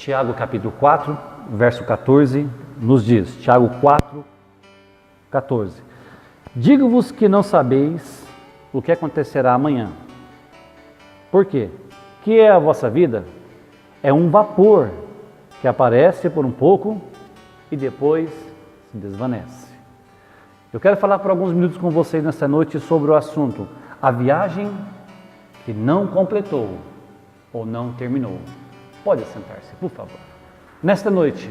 Tiago capítulo 4, verso 14, nos diz, Tiago 4, 14. Digo-vos que não sabeis o que acontecerá amanhã. Por quê? Que é a vossa vida? É um vapor que aparece por um pouco e depois se desvanece. Eu quero falar por alguns minutos com vocês nessa noite sobre o assunto, a viagem que não completou ou não terminou. Pode sentar-se, por favor. Nesta noite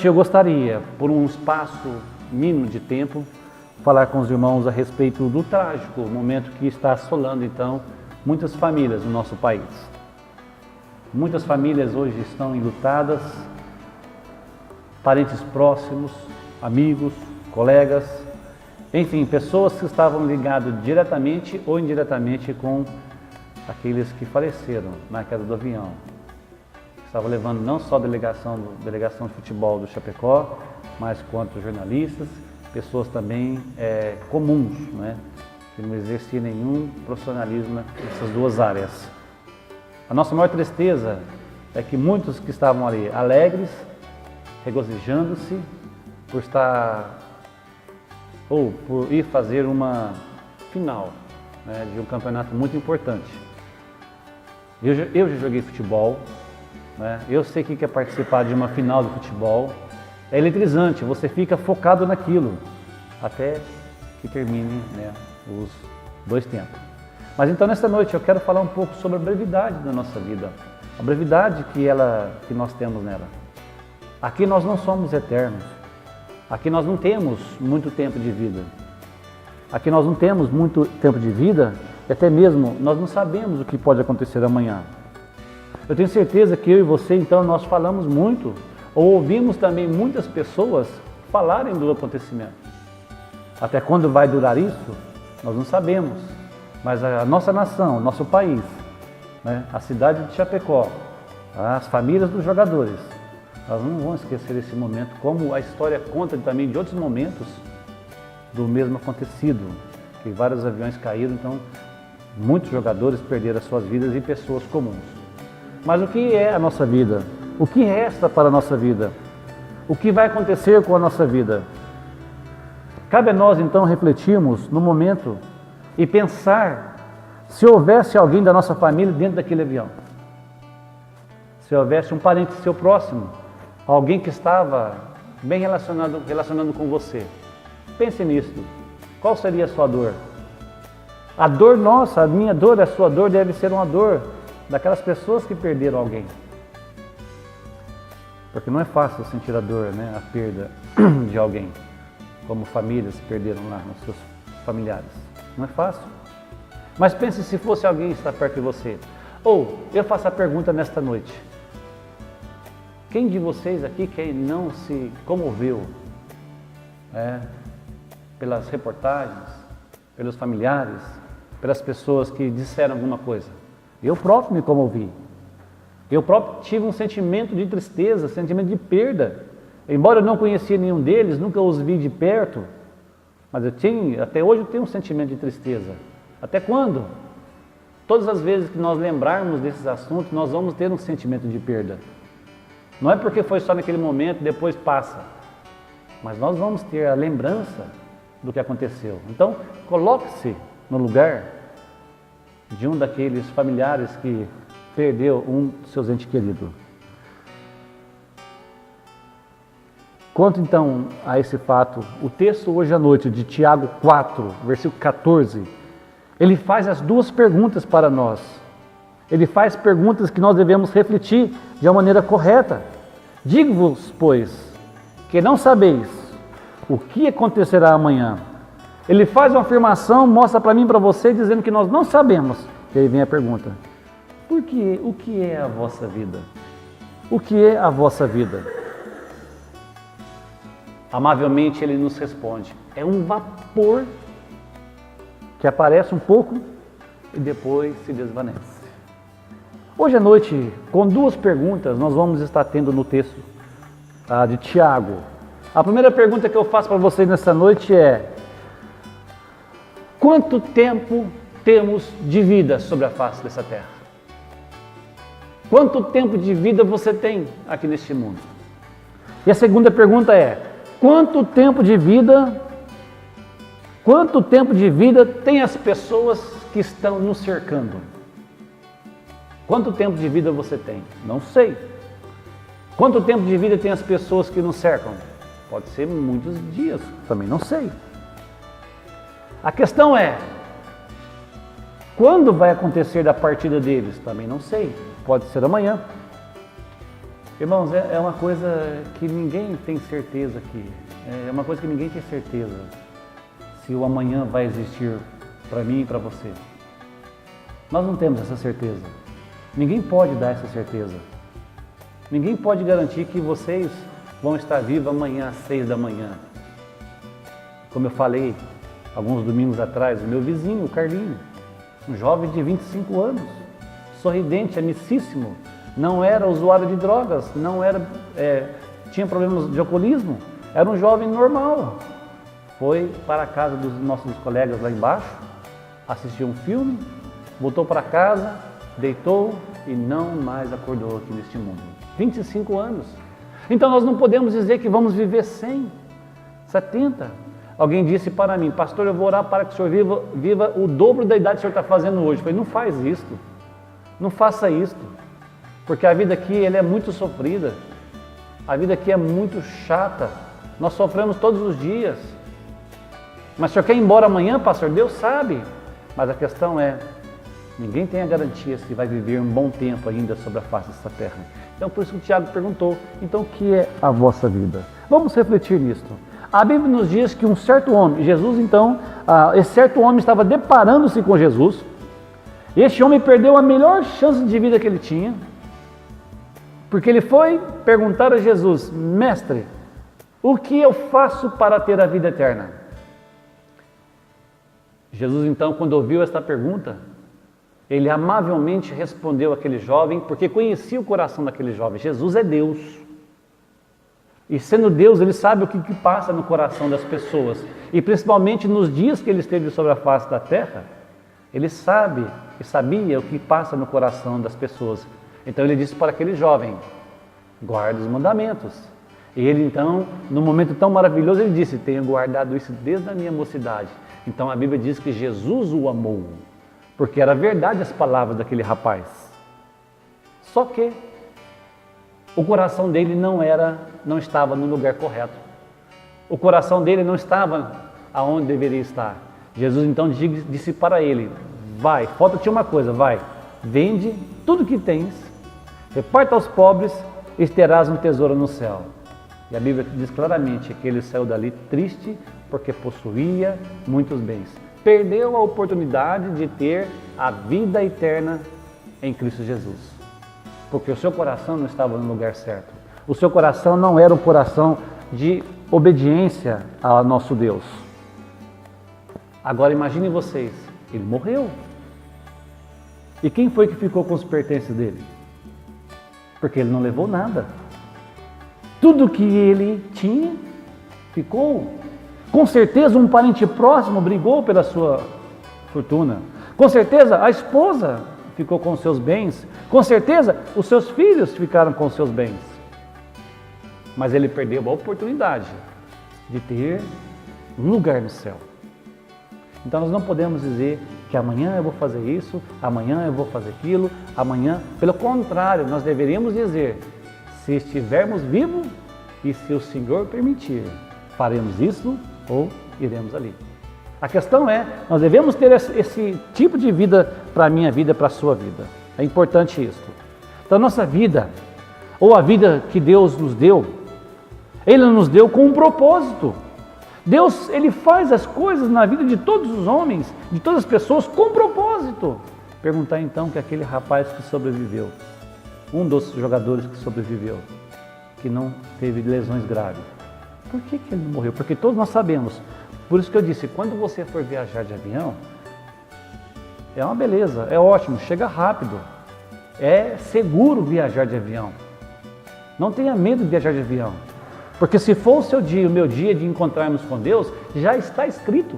eu gostaria, por um espaço mínimo de tempo, falar com os irmãos a respeito do trágico momento que está assolando, então, muitas famílias no nosso país. Muitas famílias hoje estão enlutadas, parentes próximos, amigos, colegas, enfim, pessoas que estavam ligadas diretamente ou indiretamente com aqueles que faleceram na queda do avião. Estava levando não só a delegação de futebol do Chapecó, mas quanto jornalistas, pessoas também comuns, né, que não exerciam nenhum profissionalismo nessas duas áreas. A nossa maior tristeza é que muitos que estavam ali alegres, regozijando-se por estar ou por ir fazer uma final, né, de um campeonato muito importante. Eu já joguei futebol, né? Eu sei o que é participar de uma final de futebol. É eletrizante, você fica focado naquilo até que termine, né, os dois tempos. Mas então nesta noite eu quero falar um pouco sobre a brevidade da nossa vida, a brevidade que nós temos nela. Aqui nós não somos eternos, aqui nós não temos muito tempo de vida. Aqui nós não temos muito tempo de vida, e até mesmo nós não sabemos o que pode acontecer amanhã. Eu tenho certeza que eu e você, então, nós falamos muito, ou ouvimos também muitas pessoas falarem do acontecimento. Até quando vai durar isso, nós não sabemos. Mas a nossa nação, nosso país, né, a cidade de Chapecó, as famílias dos jogadores, nós não vamos esquecer esse momento, como a história conta também de outros momentos do mesmo acontecido, que vários aviões caíram, então muitos jogadores perderam as suas vidas e pessoas comuns. Mas o que é a nossa vida? O que resta para a nossa vida? O que vai acontecer com a nossa vida? Cabe a nós então refletirmos no momento e pensar se houvesse alguém da nossa família dentro daquele avião. Se houvesse um parente seu próximo, alguém que estava bem relacionando com você. Pense nisso. Qual seria a sua dor? A dor nossa, a minha dor, a sua dor deve ser uma dor daquelas pessoas que perderam alguém. Porque não é fácil sentir a dor, né, a perda de alguém, como famílias perderam lá nos seus familiares. Não é fácil. Mas pense se fosse alguém que está perto de você. Ou, eu faço a pergunta nesta noite. Quem de vocês aqui que não se comoveu pelas reportagens, pelos familiares, pelas pessoas que disseram alguma coisa? Eu próprio me comovi. Eu próprio tive um sentimento de tristeza, sentimento de perda. Embora eu não conhecia nenhum deles, nunca os vi de perto, mas até hoje eu tenho um sentimento de tristeza. Até quando? Todas as vezes que nós lembrarmos desses assuntos, nós vamos ter um sentimento de perda. Não é porque foi só naquele momento, depois passa. Mas nós vamos ter a lembrança do que aconteceu. Então, coloque-se no lugar de um daqueles familiares que perdeu um dos seus entes queridos. Quanto então a esse fato, o texto hoje à noite de Tiago 4, versículo 14, ele faz as duas perguntas para nós. Ele faz perguntas que nós devemos refletir de uma maneira correta. Digo-vos, pois, que não sabeis o que acontecerá amanhã. Ele faz uma afirmação, mostra para mim e para você, dizendo que nós não sabemos. E aí vem a pergunta: por quê? O que é a vossa vida? O que é a vossa vida? Amavelmente ele nos responde: é um vapor que aparece um pouco e depois se desvanece. Hoje à noite, com duas perguntas, nós vamos estar tendo no texto de Tiago. A primeira pergunta que eu faço para vocês nessa noite é: quanto tempo temos de vida sobre a face dessa terra? Quanto tempo de vida você tem aqui neste mundo? E a segunda pergunta é: quanto tempo de vida tem as pessoas que estão nos cercando? Quanto tempo de vida você tem? Não sei. Quanto tempo de vida tem as pessoas que nos cercam? Pode ser muitos dias, também não sei. A questão é, quando vai acontecer da partida deles? Também não sei. Pode ser amanhã. Irmãos, é uma coisa que ninguém tem certeza aqui. É uma coisa que ninguém tem certeza se o amanhã vai existir para mim e para você. Nós não temos essa certeza. Ninguém pode dar essa certeza. Ninguém pode garantir que vocês vão estar vivos amanhã às 6 da manhã. Como eu falei alguns domingos atrás, o meu vizinho, o Carlinho, um jovem de 25 anos, sorridente, amicíssimo, não era usuário de drogas, tinha problemas de alcoolismo, era um jovem normal. Foi para a casa dos nossos colegas lá embaixo, assistiu um filme, voltou para casa, deitou e não mais acordou aqui neste mundo. 25 anos. Então nós não podemos dizer que vamos viver 100, 70. Alguém disse para mim: pastor, eu vou orar para que o senhor viva o dobro da idade que o senhor está fazendo hoje. Eu falei: não faz isto, não faça isto, porque a vida aqui ela é muito sofrida, a vida aqui é muito chata, nós sofremos todos os dias. Mas o senhor quer ir embora amanhã, pastor? Deus sabe, mas a questão é, ninguém tem a garantia se vai viver um bom tempo ainda sobre a face dessa terra. Então por isso que o Tiago perguntou: então o que é a vossa vida? Vamos refletir nisto. A Bíblia nos diz que um certo homem, Jesus então, esse certo homem estava deparando-se com Jesus, e este homem perdeu a melhor chance de vida que ele tinha, porque ele foi perguntar a Jesus: mestre, o que eu faço para ter a vida eterna? Jesus então, quando ouviu esta pergunta, ele amavelmente respondeu àquele jovem, porque conhecia o coração daquele jovem. Jesus é Deus. E sendo Deus, Ele sabe o que passa no coração das pessoas. E principalmente nos dias que Ele esteve sobre a face da terra, Ele sabe e sabia o que passa no coração das pessoas. Então Ele disse para aquele jovem: guarda os mandamentos. E ele então, num momento tão maravilhoso, ele disse: tenho guardado isso desde a minha mocidade. Então a Bíblia diz que Jesus o amou, porque era verdade as palavras daquele rapaz. Só que o coração dele não estava no lugar correto. O coração dele não estava aonde deveria estar. Jesus então disse para ele: vai, falta-te uma coisa, vai, vende tudo que tens, reparta aos pobres e terás um tesouro no céu. E a Bíblia diz claramente que ele saiu dali triste porque possuía muitos bens. Perdeu a oportunidade de ter a vida eterna em Cristo Jesus, porque o seu coração não estava no lugar certo. O seu coração não era um coração de obediência ao nosso Deus. Agora imaginem vocês, ele morreu. E quem foi que ficou com os pertences dele? Porque ele não levou nada. Tudo que ele tinha ficou. Com certeza um parente próximo brigou pela sua fortuna. Com certeza a esposa ficou com os seus bens. Com certeza os seus filhos ficaram com os seus bens. Mas ele perdeu a oportunidade de ter um lugar no céu. Então nós não podemos dizer que amanhã eu vou fazer isso, amanhã eu vou fazer aquilo, amanhã. Pelo contrário, nós deveríamos dizer: se estivermos vivos e se o Senhor permitir, faremos isso ou iremos ali. A questão é, nós devemos ter esse tipo de vida para a minha vida, para a sua vida. É importante isso. Então a nossa vida, ou a vida que Deus nos deu, Ele nos deu com um propósito. Deus, Ele faz as coisas na vida de todos os homens, de todas as pessoas, com propósito. Perguntar então que aquele rapaz que sobreviveu, um dos jogadores que sobreviveu, que não teve lesões graves, por que ele não morreu? Porque todos nós sabemos. Por isso que eu disse, quando você for viajar de avião, é uma beleza, é ótimo, chega rápido, é seguro viajar de avião. Não tenha medo de viajar de avião, porque se for o seu dia, o meu dia de encontrarmos com Deus, já está escrito,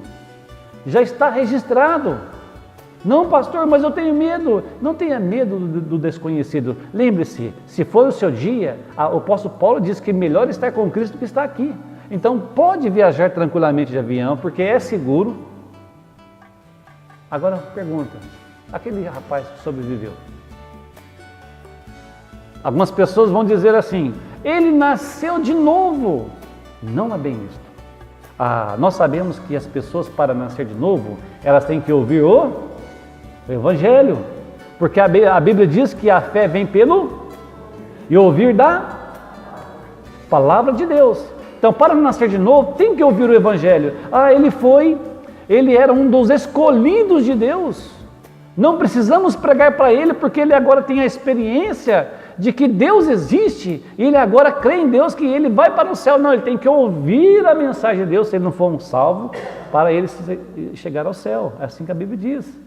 já está registrado. Não, pastor, mas eu tenho medo. Não tenha medo do desconhecido. Lembre-se, se for o seu dia, o apóstolo Paulo diz que melhor estar com Cristo do que estar aqui. Então pode viajar tranquilamente de avião, porque é seguro. Agora pergunta, aquele rapaz que sobreviveu. Algumas pessoas vão dizer assim, ele nasceu de novo. Não é bem isso. Nós sabemos que as pessoas, para nascer de novo, elas têm que ouvir o Evangelho. Porque a Bíblia diz que a fé vem pelo e ouvir da palavra de Deus. Então, para nascer de novo, tem que ouvir o Evangelho. Ele era um dos escolhidos de Deus. Não precisamos pregar para ele, porque ele agora tem a experiência de que Deus existe, e ele agora crê em Deus, que ele vai para o céu. Não, ele tem que ouvir a mensagem de Deus, se ele não for um salvo, para ele chegar ao céu. É assim que a Bíblia diz.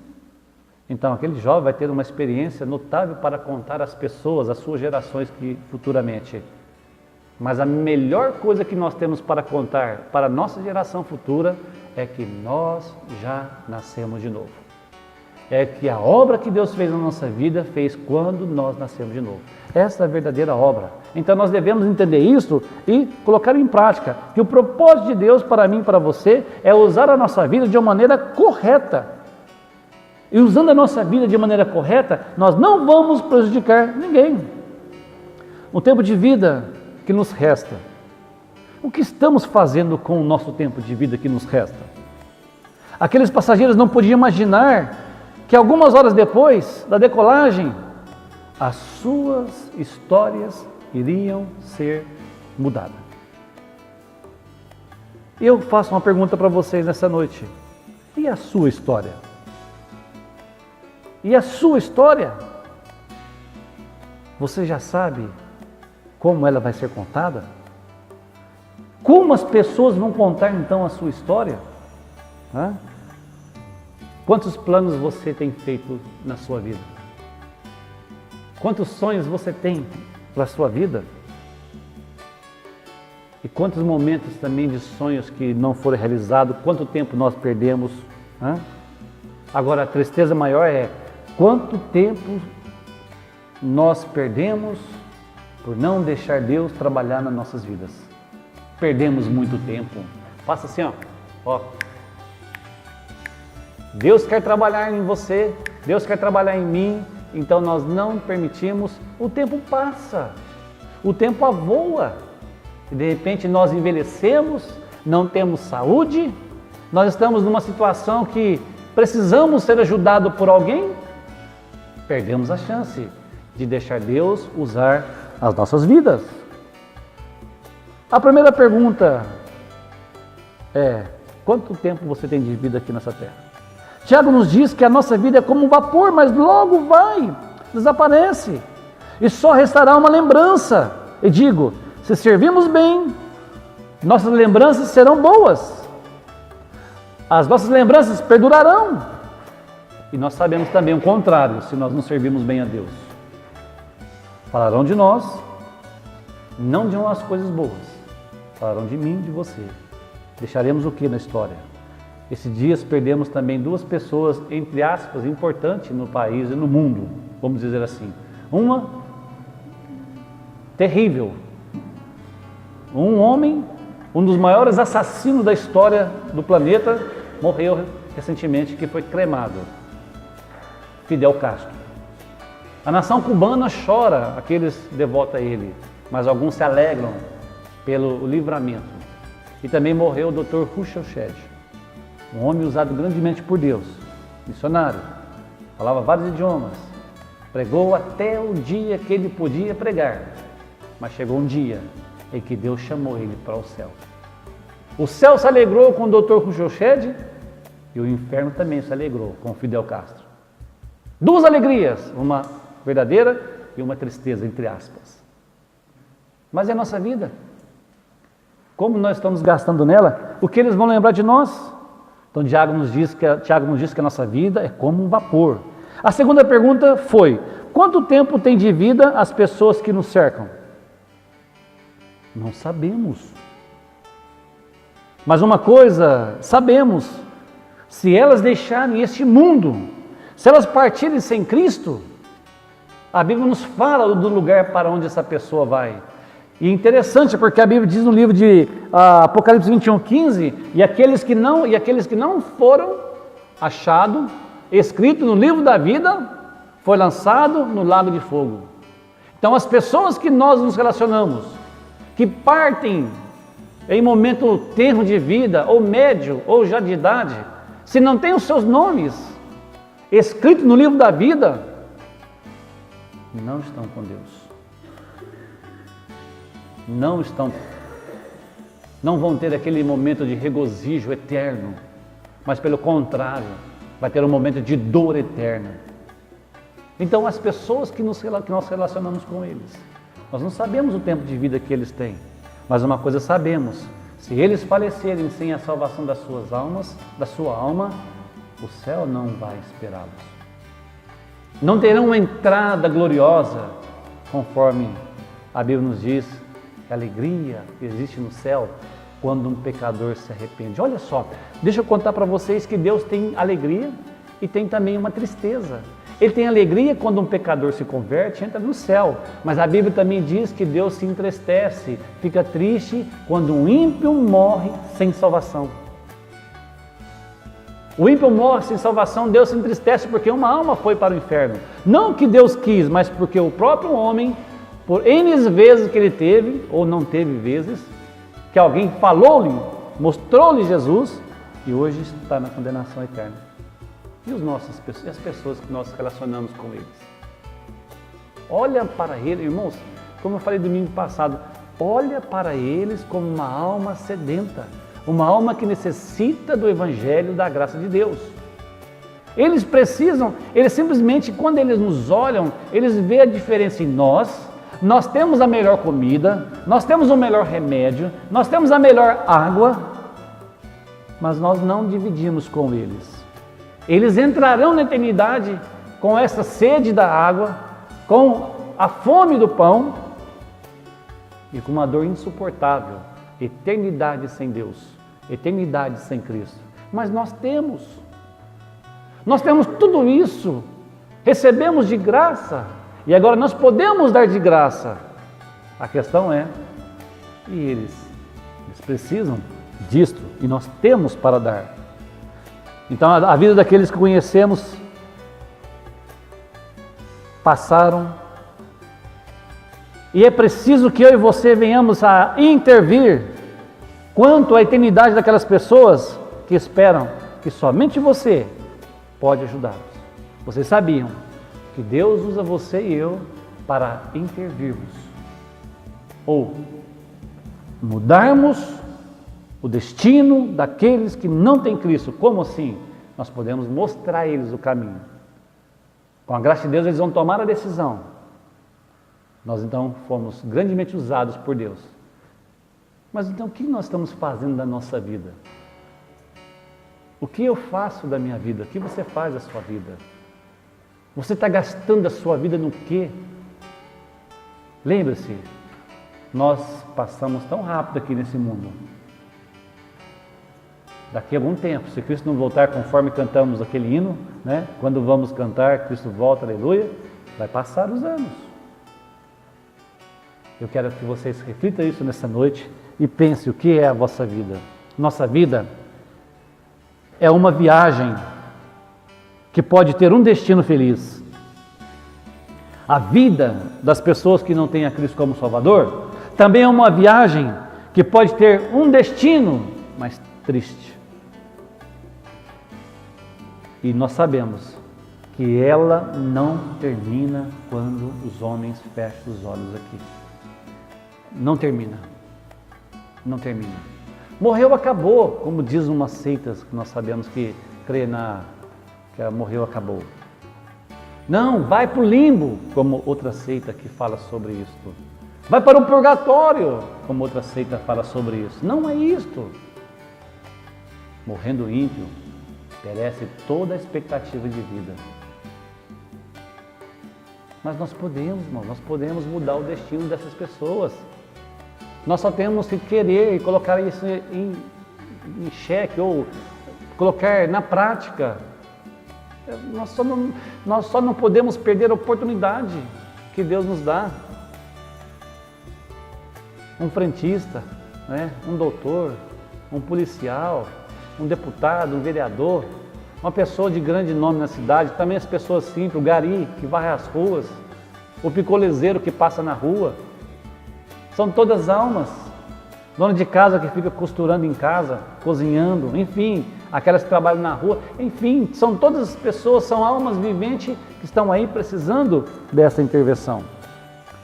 Então, aquele jovem vai ter uma experiência notável para contar às pessoas, às suas gerações que futuramente. Mas a melhor coisa que nós temos para contar para a nossa geração futura é que nós já nascemos de novo. É que a obra que Deus fez na nossa vida, fez quando nós nascemos de novo. Essa é a verdadeira obra. Então nós devemos entender isso e colocar em prática. Que o propósito de Deus para mim e para você é usar a nossa vida de uma maneira correta. E usando a nossa vida de maneira correta, nós não vamos prejudicar ninguém. O tempo de vida que nos resta. O que estamos fazendo com o nosso tempo de vida que nos resta? Aqueles passageiros não podiam imaginar que algumas horas depois da decolagem, as suas histórias iriam ser mudadas. Eu faço uma pergunta para vocês nessa noite. E a sua história? E a sua história? Você já sabe como ela vai ser contada? Como as pessoas vão contar então a sua história? Quantos planos você tem feito na sua vida? Quantos sonhos você tem para a sua vida? E quantos momentos também de sonhos que não foram realizados? Quanto tempo nós perdemos? Agora, a tristeza maior é quanto tempo nós perdemos por não deixar Deus trabalhar nas nossas vidas. Perdemos muito tempo. Faça assim, ó. Deus quer trabalhar em você, Deus quer trabalhar em mim, então nós não permitimos. O tempo passa, o tempo voa, e de repente nós envelhecemos, não temos saúde, nós estamos numa situação que precisamos ser ajudados por alguém, perdemos a chance de deixar Deus usar as nossas vidas. A primeira pergunta é: quanto tempo você tem de vida aqui nessa terra? Tiago nos diz que a nossa vida é como um vapor, mas logo desaparece. E só restará uma lembrança. E digo, se servimos bem, nossas lembranças serão boas. As nossas lembranças perdurarão. E nós sabemos também o contrário, se nós não servirmos bem a Deus. Falarão de nós, não de umas coisas boas. Falarão de mim e de você. Deixaremos o que na história? Esses dias perdemos também duas pessoas, entre aspas, importantes no país e no mundo, vamos dizer assim. Uma, terrível. Um homem, um dos maiores assassinos da história do planeta, morreu recentemente, que foi cremado. Fidel Castro. A nação cubana chora, aqueles devotos a ele, mas alguns se alegram pelo livramento. E também morreu o Dr. Russell Shedd, um homem usado grandemente por Deus, missionário, falava vários idiomas, pregou até o dia que ele podia pregar, mas chegou um dia em que Deus chamou ele para o céu. O céu se alegrou com o Dr. Russell Shedd e o inferno também se alegrou com Fidel Castro. Duas alegrias, uma verdadeira e uma tristeza, entre aspas. Mas é a nossa vida. Como nós estamos gastando nela, o que eles vão lembrar de nós? Então Tiago nos diz que a nossa vida é como um vapor. A segunda pergunta foi: quanto tempo tem de vida as pessoas que nos cercam? Não sabemos. Mas uma coisa sabemos: se elas deixarem este mundo, Se elas partirem sem Cristo, a Bíblia nos fala do lugar para onde essa pessoa vai. E é interessante, porque a Bíblia diz no livro de Apocalipse 21:15, e aqueles que não foram achados, escrito no livro da vida, foi lançado no lago de fogo. Então as pessoas que nós nos relacionamos, que partem em momento tenro de vida, ou médio, ou já de idade, se não tem os seus nomes escritos no livro da vida, não estão com Deus. Não vão ter aquele momento de regozijo eterno, mas pelo contrário, vai ter um momento de dor eterna. Então as pessoas que nós relacionamos com eles, nós não sabemos o tempo de vida que eles têm, mas uma coisa sabemos: se eles falecerem sem a salvação das suas almas, da sua alma, o céu não vai esperá-los. Não terão uma entrada gloriosa, conforme a Bíblia nos diz, que a alegria que existe no céu quando um pecador se arrepende. Olha só, deixa eu contar para vocês que Deus tem alegria e tem também uma tristeza. Ele tem alegria quando um pecador se converte e entra no céu, mas a Bíblia também diz que Deus se entristece, fica triste quando um ímpio morre sem salvação. O ímpio morre sem salvação, Deus se entristece porque uma alma foi para o inferno. Não que Deus quis, mas porque o próprio homem, por N vezes que ele teve, ou não teve vezes, que alguém falou-lhe, mostrou-lhe Jesus, e hoje está na condenação eterna. E as pessoas que nós relacionamos com eles? Olha para eles, irmãos, como eu falei domingo passado, olha para eles como uma alma sedenta, uma alma que necessita do Evangelho, da graça de Deus. Eles simplesmente, quando eles nos olham, eles veem a diferença em nós. Nós temos a melhor comida, nós temos o melhor remédio, nós temos a melhor água, mas nós não dividimos com eles. Eles entrarão na eternidade com essa sede da água, com a fome do pão e com uma dor insuportável, eternidade sem Deus, eternidade sem Cristo. Mas nós temos tudo isso, recebemos de graça e agora nós podemos dar de graça. A questão é, e eles precisam disto e nós temos para dar. Então a vida daqueles que conhecemos passaram e é preciso que eu e você venhamos a intervir quanto à eternidade daquelas pessoas que esperam que somente você pode ajudá-los. Vocês sabiam que Deus usa você e eu para intervirmos ou mudarmos o destino daqueles que não têm Cristo. Como assim? Nós podemos mostrar a eles o caminho. Com a graça de Deus, eles vão tomar a decisão. Nós então fomos grandemente usados por Deus. Mas então o que nós estamos fazendo da nossa vida? O que eu faço da minha vida? O que você faz da sua vida? Você está gastando a sua vida no quê? Lembre-se, nós passamos tão rápido aqui nesse mundo. Daqui a algum tempo, se Cristo não voltar conforme cantamos aquele hino, né? Quando vamos cantar, Cristo volta, aleluia, vai passar os anos. Eu quero que vocês reflitam isso nessa noite e pensem o que é a vossa vida. Nossa vida é uma viagem que pode ter um destino feliz. A vida das pessoas que não têm a Cristo como Salvador também é uma viagem que pode ter um destino, mas triste. E nós sabemos que ela não termina quando os homens fecham os olhos aqui. Não termina. Não termina. Morreu, acabou, como diz umas seitas que nós sabemos que crê que morreu, acabou. Não, vai para o limbo, como outra seita que fala sobre isto. Vai para o purgatório, como outra seita fala sobre isso. Não é isto. Morrendo o ímpio, perece toda a expectativa de vida. Mas nós podemos, irmão, nós podemos mudar o destino dessas pessoas. Nós só temos que querer e colocar isso em xeque ou colocar na prática. Nós só não podemos perder a oportunidade que Deus nos dá. Um frentista, né? Um doutor, um policial, um deputado, um vereador, uma pessoa de grande nome na cidade, também as pessoas simples, o gari que varre as ruas, o picolezeiro que passa na rua, são todas almas. Dona de casa que fica costurando em casa, cozinhando, enfim, aquelas que trabalham na rua, enfim, são todas as pessoas, são almas viventes que estão aí precisando dessa intervenção.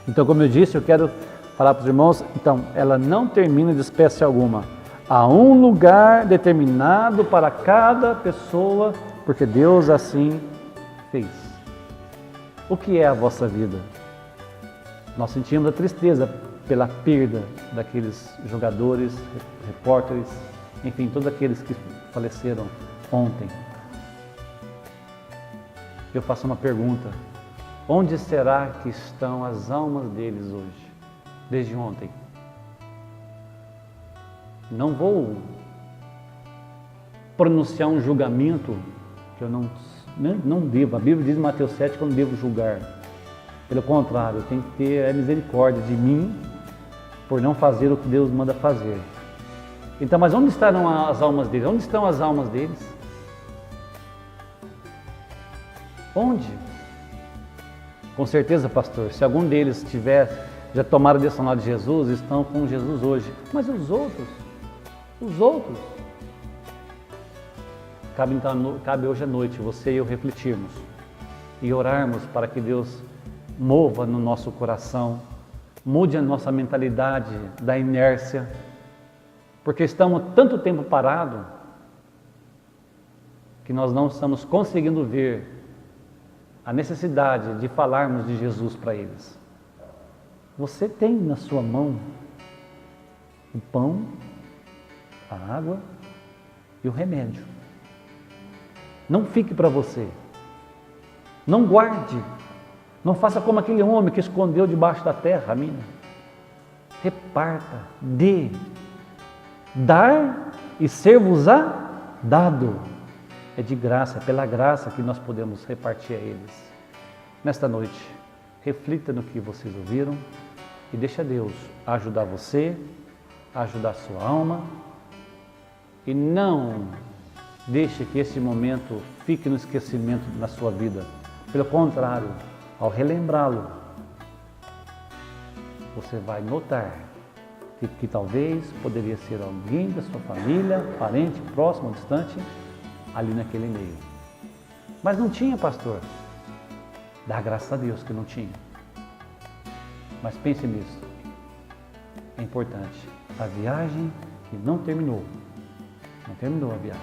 Então, como eu disse, eu quero falar para os irmãos, então, ela não termina de espécie alguma. Há um lugar determinado para cada pessoa, porque Deus assim fez. O que é a vossa vida? Nós sentimos a tristeza pela perda daqueles jogadores, repórteres, enfim, todos aqueles que faleceram ontem. Eu faço uma pergunta: onde será que estão as almas deles hoje, desde ontem? Não vou pronunciar um julgamento que eu não devo. A Bíblia diz em Mateus 7 que eu não devo julgar. Pelo contrário, eu tenho que ter a misericórdia de mim por não fazer o que Deus manda fazer. Então, mas onde estarão as almas deles? Onde estão as almas deles? Onde? Com certeza, pastor, se algum deles já tomaram a decisão de Jesus, estão com Jesus hoje. Mas os outros? Os outros? Cabe hoje à noite você e eu refletirmos e orarmos para que Deus mova no nosso coração, mude a nossa mentalidade da inércia, porque estamos tanto tempo parados que nós não estamos conseguindo ver a necessidade de falarmos de Jesus para eles. Você tem na sua mão o pão, a água e o remédio. Não fique para você. Não guarde. Não faça como aquele homem que escondeu debaixo da terra a mina. Reparta, dê. Dar e ser-vos-á dado. É de graça, é pela graça que nós podemos repartir a eles. Nesta noite, reflita no que vocês ouviram e deixa Deus ajudar você, ajudar a sua alma. E não deixe que esse momento fique no esquecimento na sua vida. Pelo contrário, ao relembrá-lo, você vai notar que talvez poderia ser alguém da sua família, parente, próximo ou distante, ali naquele meio. Mas não tinha, pastor. Dá graças a Deus que não tinha. Mas pense nisso. É importante. A viagem que não terminou. Não terminou a viagem.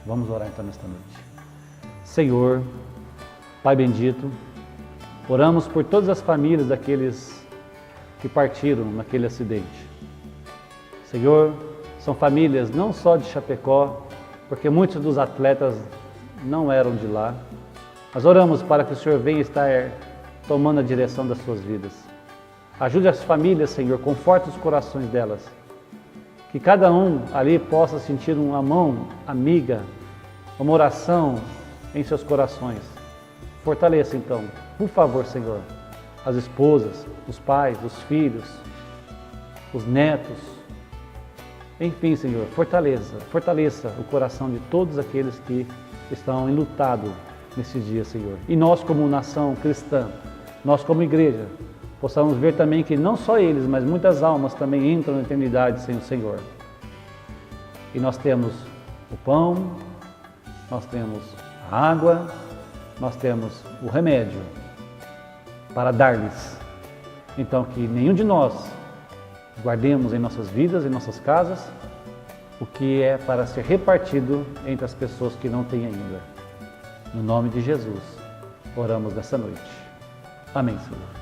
Vamos orar então nesta noite. Senhor, Pai bendito, oramos por todas as famílias daqueles que partiram naquele acidente. Senhor, são famílias não só de Chapecó, porque muitos dos atletas não eram de lá, mas oramos para que o Senhor venha estar tomando a direção das suas vidas. Ajude as famílias, Senhor, conforte os corações delas, que cada um ali possa sentir uma mão amiga, uma oração em seus corações. Fortaleça então, por favor, Senhor, as esposas, os pais, os filhos, os netos. Enfim, Senhor, fortaleça o coração de todos aqueles que estão enlutados nesses dias, Senhor. E nós, como nação cristã, nós como igreja, possamos ver também que não só eles, mas muitas almas também entram na eternidade sem o Senhor. E nós temos o pão, nós temos a água, nós temos o remédio para dar-lhes. Então, que nenhum de nós guardemos em nossas vidas, em nossas casas, o que é para ser repartido entre as pessoas que não têm ainda. No nome de Jesus, oramos nessa noite. Amém, Senhor.